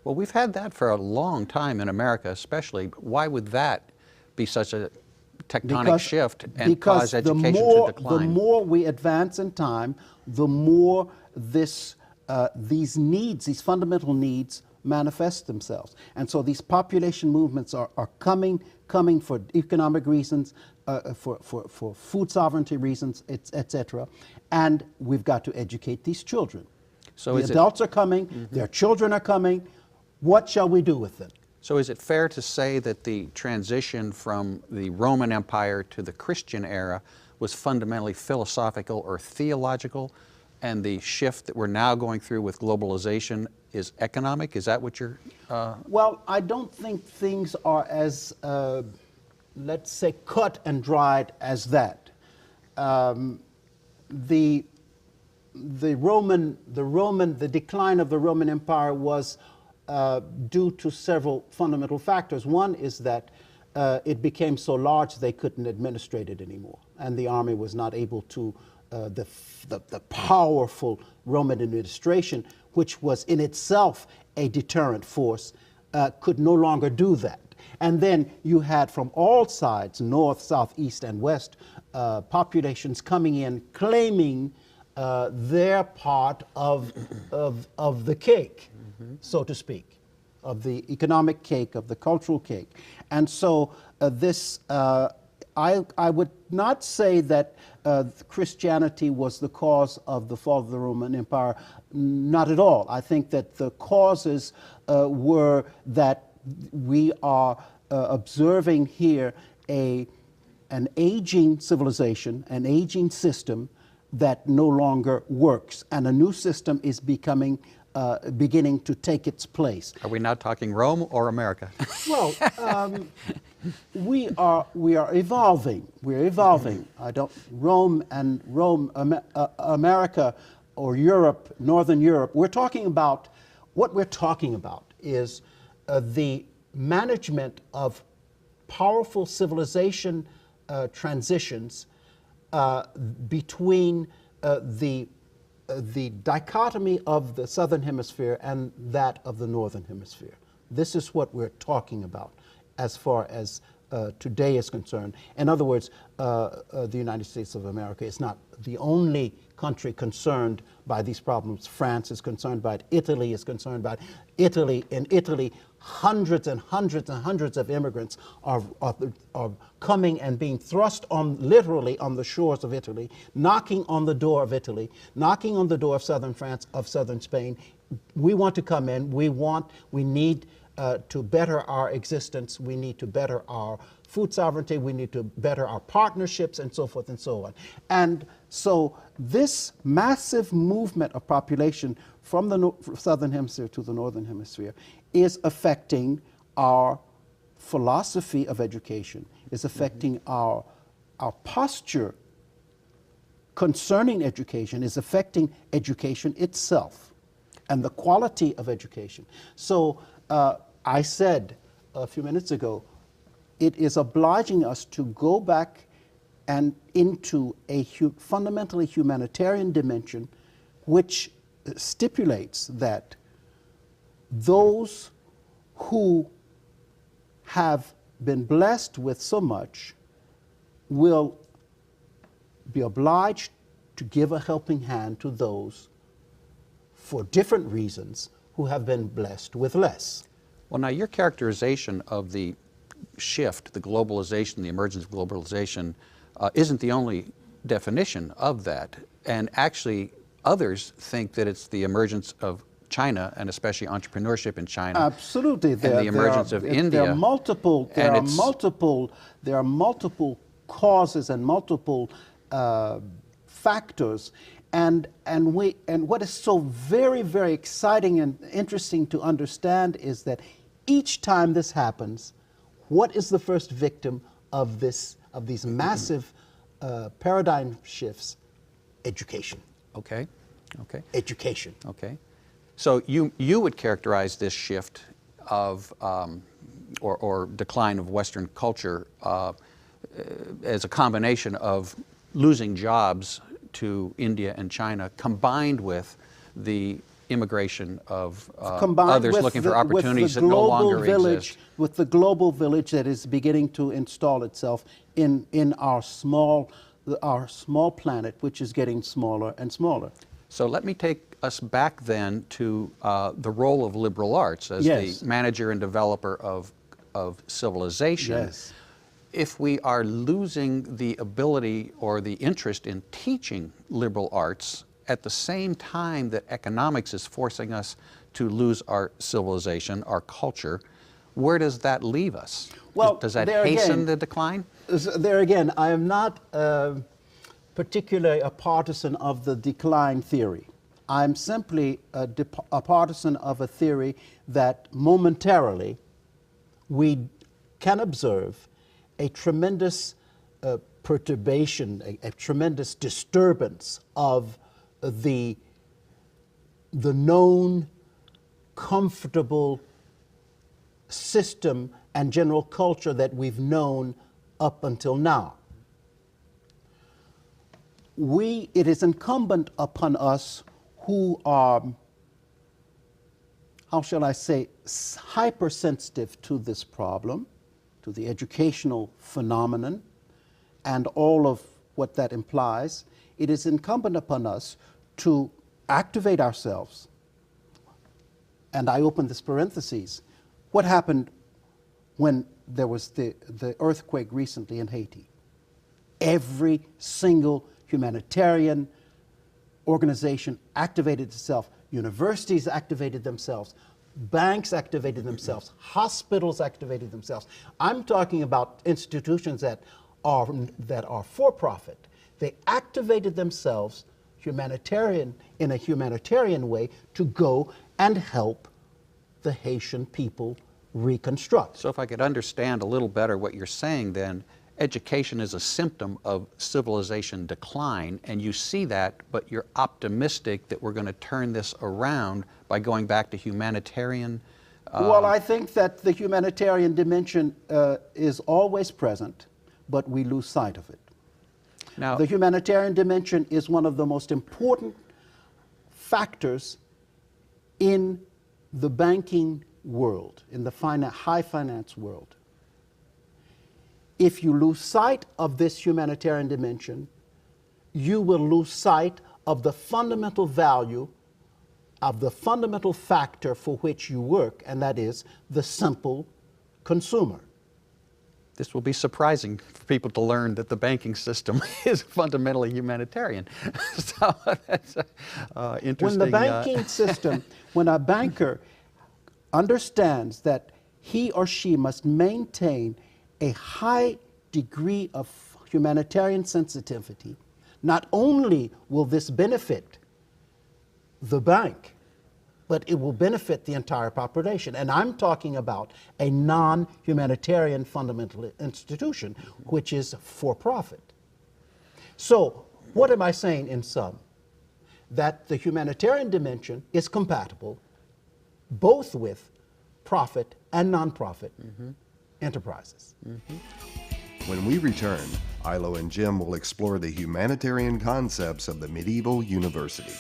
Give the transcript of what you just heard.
Well, we've had that for a long time in America especially. Why would that be such a tectonic shift and cause education to decline? The more we advance in time, the more these needs, these fundamental needs, manifest themselves. And so these population movements are coming for economic reasons, for food sovereignty reasons, etc. And we've got to educate these children. So the adults are coming, their children are coming. What shall we do with them? So is it fair to say that the transition from the Roman Empire to the Christian era was fundamentally philosophical or theological, and the shift that we're now going through with globalization is economic? Is that what you're... Well, I don't think things are as, let's say, cut and dried as that. The decline of the Roman Empire was due to several fundamental factors. One is that it became so large they couldn't administrate it anymore, and the army was not able to, the powerful Roman administration, which was in itself a deterrent force, could no longer do that. And then you had from all sides, north, south, east, and west, populations coming in claiming their part of the cake, so to speak, of the economic cake, of the cultural cake. And so I would not say that Christianity was the cause of the fall of the Roman Empire. Not at all. I think that the causes were that we are observing here an aging civilization, an aging system that no longer works, and a new system is beginning to take its place. Are we now talking Rome or America? Well, we are evolving. We're evolving. America or Europe, Northern Europe. What we're talking about is the management of powerful civilization transitions between the dichotomy of the Southern Hemisphere and that of the Northern Hemisphere. This is what we're talking about as far as today is concerned. In other words, the United States of America is not the only country concerned by these problems. France is concerned by it. Italy is concerned by it. In Italy, hundreds and hundreds and hundreds of immigrants are coming and being thrust literally on the shores of Italy, knocking on the door of Italy, knocking on the door of southern France, of southern Spain. We want to come in. We need to better our existence. We need to better our food sovereignty. We need to better our partnerships, and so forth and so on. And so this massive movement of population from the Southern Hemisphere to the Northern Hemisphere is affecting our philosophy of education, is affecting our posture concerning education, is affecting education itself and the quality of education. So I said a few minutes ago, it is obliging us to go back and into a fundamentally humanitarian dimension, which stipulates that those who have been blessed with so much will be obliged to give a helping hand to those, for different reasons, who have been blessed with less. Well, now your characterization of the shift, the globalization, the emergence of globalization, isn't the only definition of that. And actually, others think that it's the emergence of China, and especially entrepreneurship in China. Absolutely. And the emergence of India. There are multiple causes and multiple factors. And what is so very, very exciting and interesting to understand is that each time this happens, what is the first victim of these massive paradigm shifts? Education. Okay. Okay. Education. Okay. So you would characterize this shift of or decline of Western culture as a combination of losing jobs to India and China, combined with the immigration of Combined others with looking the- for opportunities that with the no global longer village, exist. with the global village that is beginning to install itself in our small planet, which is getting smaller and smaller. So let me take us back then to the role of liberal arts as Yes. the manager and developer of civilization. Yes. If we are losing the ability or the interest in teaching liberal arts at the same time that economics is forcing us to lose our civilization, our culture, where does that leave us? Well, does that there hasten again- the decline? There again, I am not particularly a partisan of the decline theory. I'm simply a partisan of a theory that momentarily we can observe a tremendous perturbation, a tremendous disturbance of the known, comfortable system and general culture that we've known up until now. It is incumbent upon us who are, how shall I say, hypersensitive to this problem, to the educational phenomenon, and all of what that implies. It is incumbent upon us to activate ourselves. And I open this parenthesis. What happened when there was the earthquake recently in Haiti? Every single humanitarian organization activated itself. Universities activated themselves. Banks activated themselves. Hospitals activated themselves. I'm talking about institutions that are for profit. They activated themselves in a humanitarian way to go and help the Haitian people reconstruct. So if I could understand a little better what you're saying then, education is a symptom of civilization decline, and you see that, but you're optimistic that we're going to turn this around by going back to humanitarian. Well, I think that the humanitarian dimension is always present, but we lose sight of it. Now, The humanitarian dimension is one of the most important factors in the banking world, in the high finance world. If you lose sight of this humanitarian dimension, you will lose sight of the fundamental value, of the fundamental factor for which you work, and that is the simple consumer. this will be surprising for people to learn that the banking system is fundamentally humanitarian. So that's interesting. When the banking system, when a banker understands that he or she must maintain a high degree of humanitarian sensitivity, not only will this benefit the bank, but it will benefit the entire population. And I'm talking about a non-humanitarian fundamental institution, which is for profit. So what am I saying in sum? That the humanitarian dimension is compatible both with profit and non-profit enterprises. When we return, Illo and Jim will explore the humanitarian concepts of the medieval university.